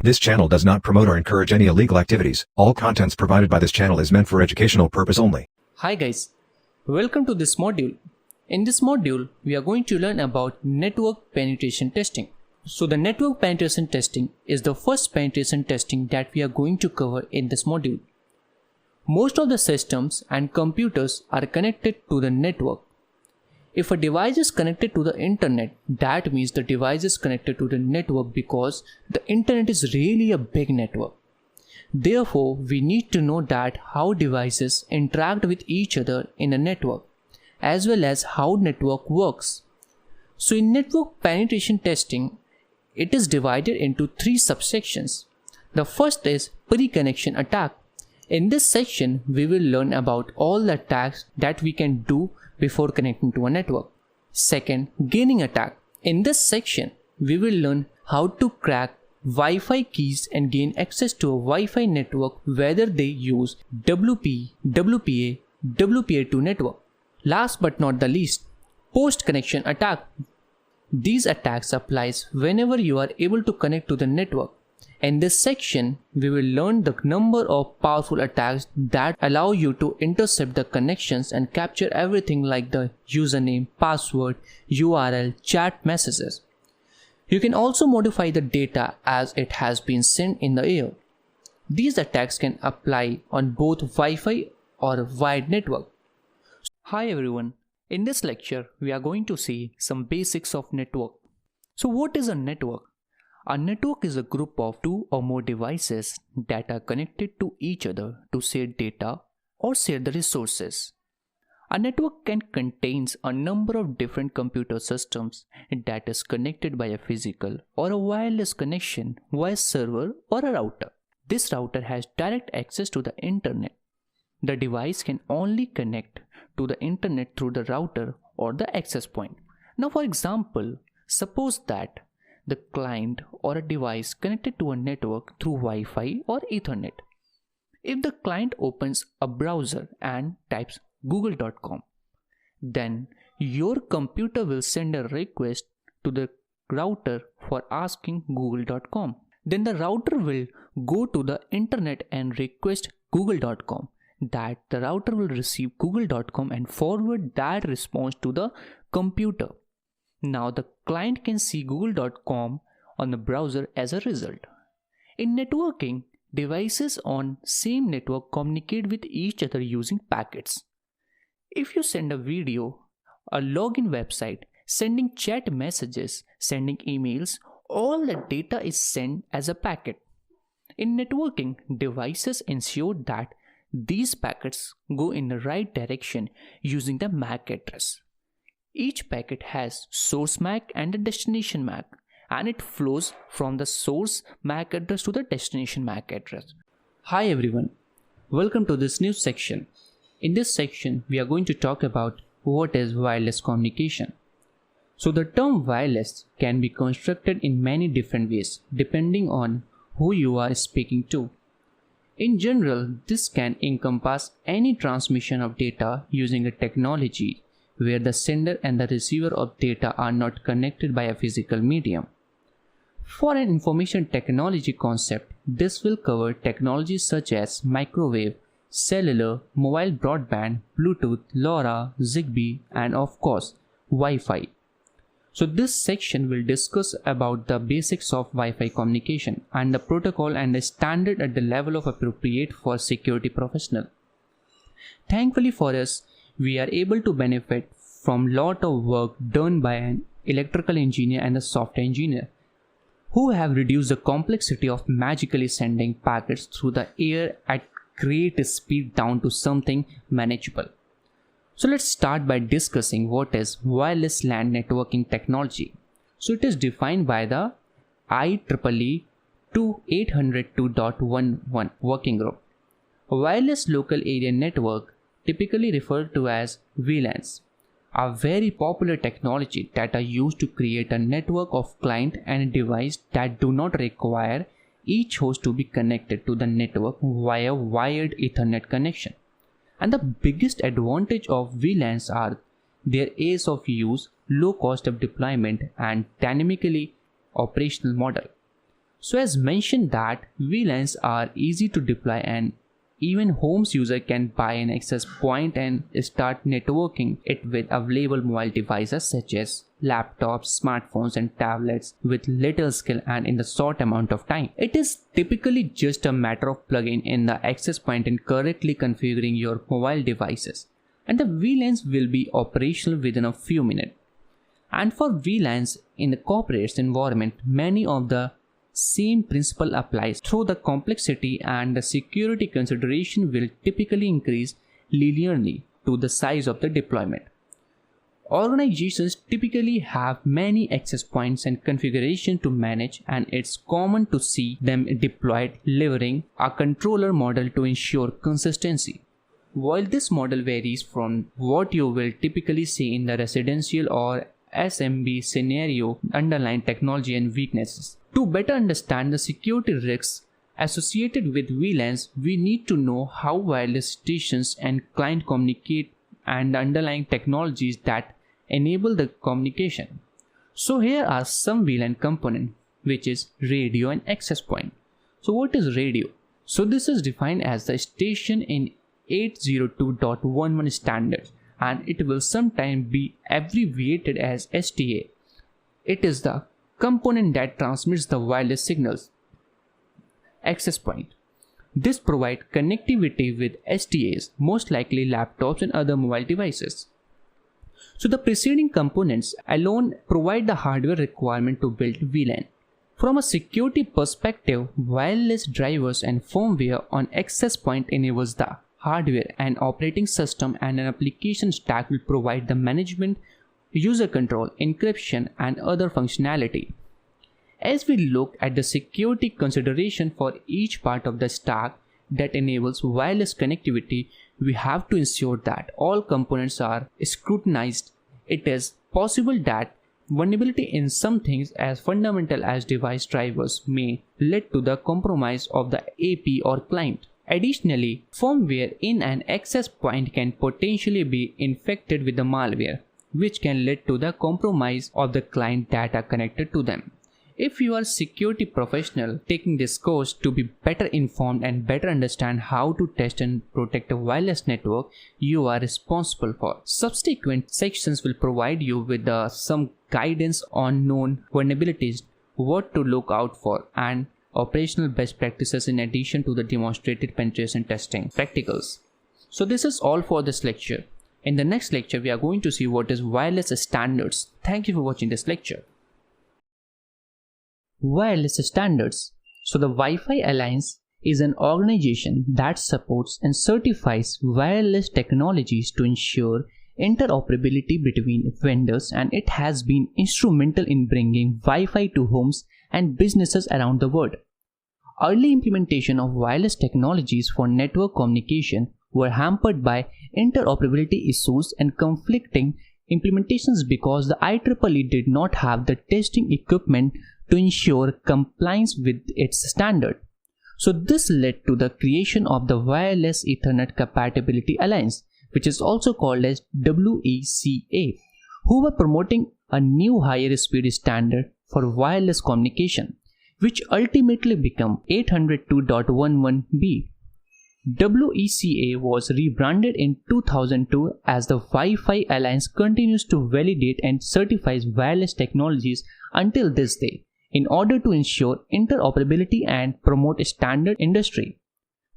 This channel does not promote or encourage any illegal activities. All contents provided by this channel is meant for educational purpose only. Hi guys, welcome to this module. In this module, we are going to learn about network penetration testing. So the network penetration testing is the first penetration testing that we are going to cover in this module. Most of the systems and computers are connected to the network. If a device is connected to the internet, that means the device is connected to the network because the internet is really a big network. Therefore, we need to know that how devices interact with each other in a network, as well as how network works. So in network penetration testing, it is divided into three subsections. The first is pre-connection attack. In this section, we will learn about all the attacks that we can do before connecting to a network. Second, gaining attack. In this section, we will learn how to crack Wi-Fi keys and gain access to a Wi-Fi network whether they use WP, WPA, WPA2 network. Last but not the least, post-connection attack. These attacks applies whenever you are able to connect to the network. In this section, we will learn the number of powerful attacks that allow you to intercept the connections and capture everything like the username, password, URL, chat messages. You can also modify the data as it has been sent in the air. These attacks can apply on both Wi-Fi or wired network. Hi everyone, in this lecture we are going to see some basics of network. So what is a network? A network is a group of two or more devices that are connected to each other to share data or share the resources. A network can contain a number of different computer systems that is connected by a physical or a wireless connection via server or a router. This router has direct access to the internet. The device can only connect to the internet through the router or the access point. Now for example, suppose that the client or a device connected to a network through Wi-Fi or Ethernet. If the client opens a browser and types google.com, then your computer will send a request to the router for asking google.com. Then the router will go to the internet and request google.com. That the router will receive google.com and forward that response to the computer. Now the client can see google.com on the browser as a result. In networking, devices on same network communicate with each other using packets. If you send a video, a login website, sending chat messages, sending emails, all the data is sent as a packet. In networking, devices ensure that these packets go in the right direction using the MAC address. Each packet has source MAC and a destination MAC, and it flows from the source MAC address to the destination MAC address. Hi everyone, welcome to this new section. In this section, we are going to talk about what is wireless communication. So the term wireless can be constructed in many different ways depending on who you are speaking to. In general, this can encompass any transmission of data using a technology where the sender and the receiver of data are not connected by a physical medium. For an information technology concept, this will cover technologies such as microwave, cellular, mobile broadband, Bluetooth, LoRa, Zigbee, and of course, Wi-Fi. So this section will discuss about the basics of Wi-Fi communication and the protocol and the standard at the level of appropriate for security professional. Thankfully for us, we are able to benefit from lot of work done by an electrical engineer and a software engineer who have reduced the complexity of magically sending packets through the air at great speed down to something manageable. So let's start by discussing what is wireless LAN networking technology. So it is defined by the IEEE 802.11 working group. A wireless local area network, typically referred to as VLANs, are very popular technology that are used to create a network of client and device that do not require each host to be connected to the network via wired Ethernet connection. And the biggest advantage of VLANs are their ease of use, low cost of deployment, and dynamically operational model. So as mentioned that VLANs are easy to deploy and even homes user can buy an access point and start networking it with available mobile devices such as laptops, smartphones and tablets with little skill and in the short amount of time. It is typically just a matter of plugging in the access point and correctly configuring your mobile devices, and the VLANs will be operational within a few minutes. And for VLANs in the corporate environment, many of the same principle applies, through the complexity and the security consideration will typically increase linearly to the size of the deployment. Organizations typically have many access points and configuration to manage, and it's common to see them deployed leveraging a controller model to ensure consistency. While this model varies from what you will typically see in the residential or SMB scenario, underlying technology and weaknesses. To better understand the security risks associated with VLANs, we need to know how wireless stations and client communicate and the underlying technologies that enable the communication. So here are some VLAN components, which is radio and access point. So what is radio? So this is defined as the station in 802.11 standard, and it will sometimes be abbreviated as STA. It is the component that transmits the wireless signals. Access point. This provides connectivity with STAs, most likely laptops and other mobile devices. So the preceding components alone provide the hardware requirement to build VLAN. From a security perspective, wireless drivers and firmware on access point enables the hardware and operating system, and an application stack will provide the management, user control, encryption and other functionality. As we look at the security consideration for each part of the stack that enables wireless connectivity, we have to ensure that all components are scrutinized. It is possible that vulnerability in some things as fundamental as device drivers may lead to the compromise of the AP or client. Additionally, firmware in an access point can potentially be infected with the malware, which can lead to the compromise of the client data connected to them. If you are a security professional taking this course to be better informed and better understand how to test and protect a wireless network you are responsible for, subsequent sections will provide you with some guidance on known vulnerabilities, what to look out for, and operational best practices in addition to the demonstrated penetration testing practicals. So this is all for this lecture. In the next lecture, we are going to see what is wireless standards. Thank you for watching this lecture. Wireless standards. So the Wi-Fi Alliance is an organization that supports and certifies wireless technologies to ensure interoperability between vendors, and it has been instrumental in bringing Wi-Fi to homes and businesses around the world. Early implementation of wireless technologies for network communication were hampered by interoperability issues and conflicting implementations because the IEEE did not have the testing equipment to ensure compliance with its standard. So this led to the creation of the Wireless Ethernet Compatibility Alliance, which is also called as WECA, who were promoting a new higher speed standard for wireless communication, which ultimately became 802.11b. WECA was rebranded in 2002 as the Wi-Fi Alliance continues to validate and certifies wireless technologies until this day in order to ensure interoperability and promote a standard industry.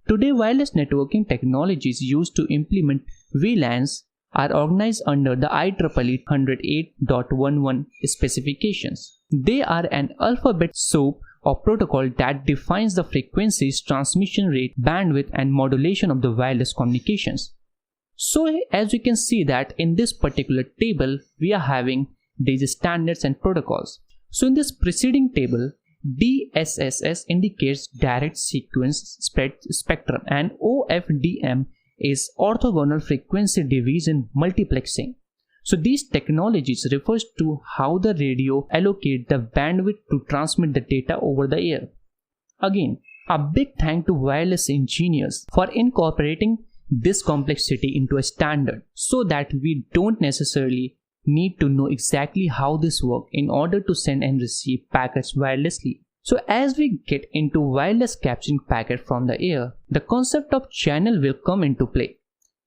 Today, wireless networking technologies used to implement VLANs are organized under the IEEE 108.11 specifications. They are an alphabet soup of protocol that defines the frequencies, transmission rate, bandwidth and modulation of the wireless communications. So as you can see that in this particular table, we are having these standards and protocols. So in this preceding table, DSSS indicates direct sequence spread spectrum and OFDM is orthogonal frequency division multiplexing. So these technologies refers to how the radio allocate the bandwidth to transmit the data over the air. Again, a big thank to wireless engineers for incorporating this complexity into a standard so that we don't necessarily need to know exactly how this works in order to send and receive packets wirelessly. So as we get into wireless capturing packet from the air, the concept of channel will come into play.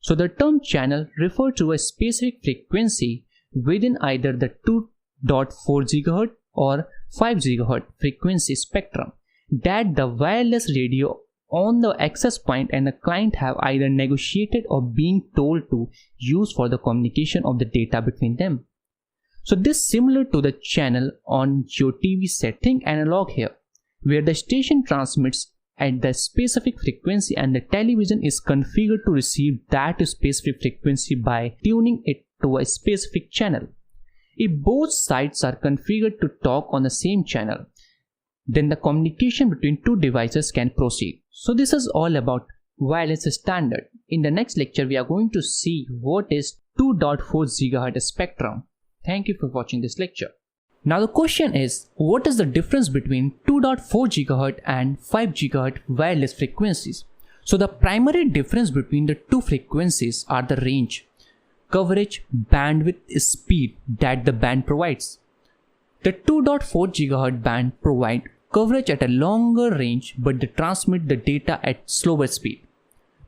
So the term channel refers to a specific frequency within either the 2.4 GHz or 5 GHz frequency spectrum that the wireless radio on the access point and the client have either negotiated or being told to use for the communication of the data between them. So this is similar to the channel on your TV set. Think analog here, where the station transmits at the specific frequency and the television is configured to receive that specific frequency by tuning it to a specific channel. If both sides are configured to talk on the same channel, then the communication between two devices can proceed. So this is all about wireless standard. In the next lecture, we are going to see what is 2.4 GHz spectrum. Thank you for watching this lecture. Now the question is, what is the difference between 2.4 GHz and 5 GHz wireless frequencies? So the primary difference between the two frequencies are the range, coverage, bandwidth, speed that the band provides. The 2.4 GHz band provide coverage at a longer range, but they transmit the data at slower speed.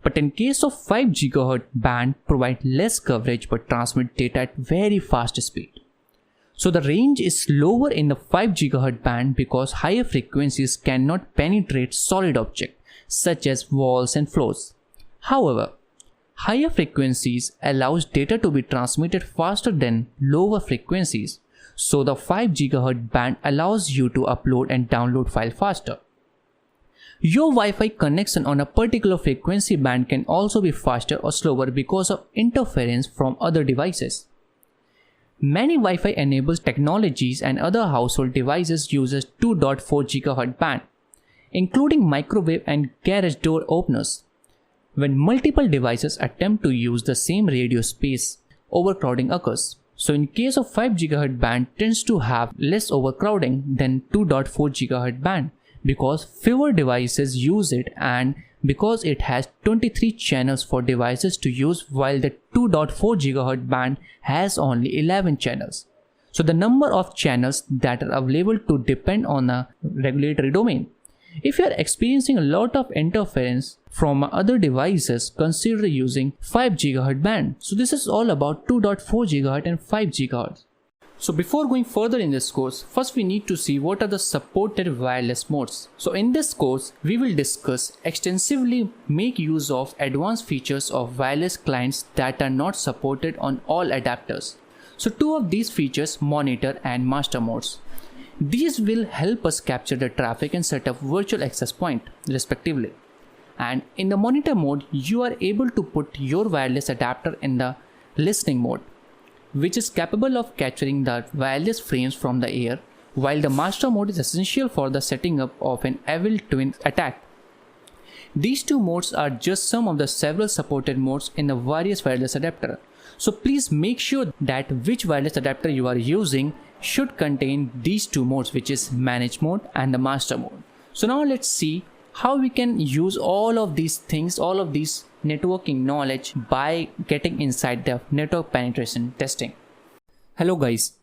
But in case of 5 GHz band provide less coverage but transmit data at very fast speed. So the range is lower in the 5 GHz band because higher frequencies cannot penetrate solid objects such as walls and floors. However, higher frequencies allows data to be transmitted faster than lower frequencies. So the 5 GHz band allows you to upload and download file faster. Your Wi-Fi connection on a particular frequency band can also be faster or slower because of interference from other devices. Many Wi-Fi enabled technologies and other household devices uses 2.4 GHz band, including microwave and garage door openers. When multiple devices attempt to use the same radio space, overcrowding occurs. So in case of 5 GHz band tends to have less overcrowding than 2.4 GHz band because fewer devices use it and because it has 23 channels for devices to use while the 2.4 GHz band has only 11 channels. So the number of channels that are available to depend on a regulatory domain. If you are experiencing a lot of interference from other devices, consider using 5 GHz band. So this is all about 2.4 GHz and 5 GHz. So before going further in this course, first we need to see what are the supported wireless modes. So in this course, we will discuss extensively make use of advanced features of wireless clients that are not supported on all adapters. So two of these features, monitor and master modes. These will help us capture the traffic and set up virtual access point respectively. And in the monitor mode, you are able to put your wireless adapter in the listening mode, which is capable of capturing the wireless frames from the air, while the master mode is essential for the setting up of an evil twin attack. These two modes are just some of the several supported modes in the various wireless adapter. So please make sure that which wireless adapter you are using should contain these two modes, which is manage mode and the master mode. So now let's see how we can use all of these things, all of these networking knowledge by getting inside the network penetration testing. Hello guys,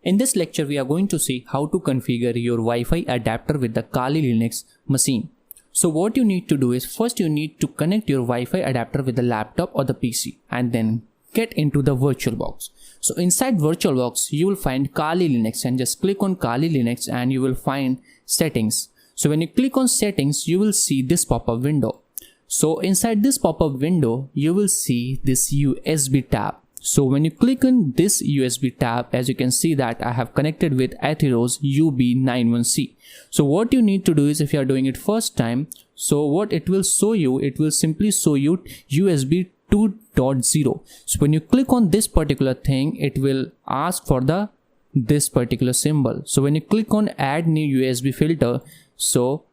in this lecture we are going to see how to configure your Wi-Fi adapter with the kalilinux machine. So what you need to do is first you need to connect your Wi-Fi adapter with the laptop or the PC and then get into the VirtualBox. So inside VirtualBox you will find kalilinux and just click on kalilinux and you will find settings. So when you click on settings you will see this pop-up window. So inside this pop-up window you will see this USB tab. So when you click on this USB tab, as you can see that I have connected with Atheros UB91C. So what you need to do is, if you are doing it first time, so what it will show you, it will simply show you USB 2.0. So when you click on this particular thing, it will ask for this particular symbol. So when you click on add new USB filter, so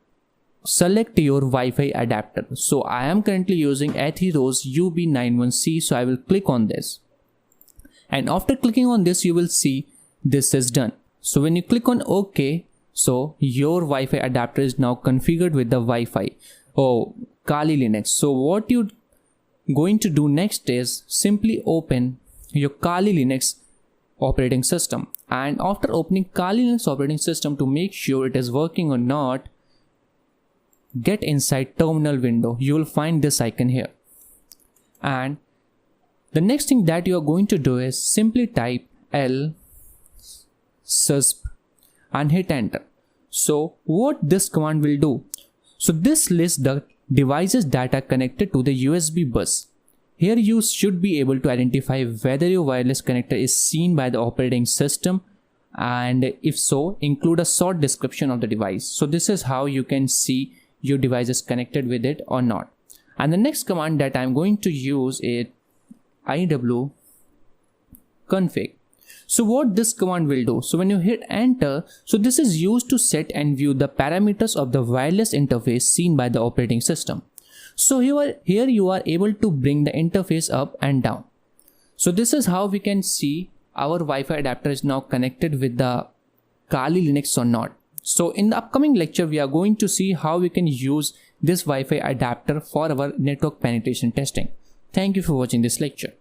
select your Wi-Fi adapter. So I am currently using Atheros UB91C, so I will click on this. And after clicking on this, you will see this is done. So when you click on OK, so your Wi-Fi adapter is now configured with the Wi-Fi or kalilinux. So what you're going to do next is simply open your kalilinux operating system. and after opening Kali Linux operating system to make sure it is working or not, get inside terminal window. You will find this icon here, and the next thing that you are going to do is simply type L susp and hit enter. So what this command will do, so this lists the devices that are connected to the USB bus. Here you should be able to identify whether your wireless connector is seen by the operating system, and if so, include a short description of the device. So this is how you can see your device is connected with it or not. And the next command that I'm going to use is iw config. So what this command will do, so when you hit enter, so this is used to set and view the parameters of the wireless interface seen by the operating system. So here you are able to bring the interface up and down. So this is how we can see our Wi-Fi adapter is now connected with the Kali Linux or not. So in the upcoming lecture, we are going to see how we can use this Wi-Fi adapter for our network penetration testing. Thank you for watching this lecture.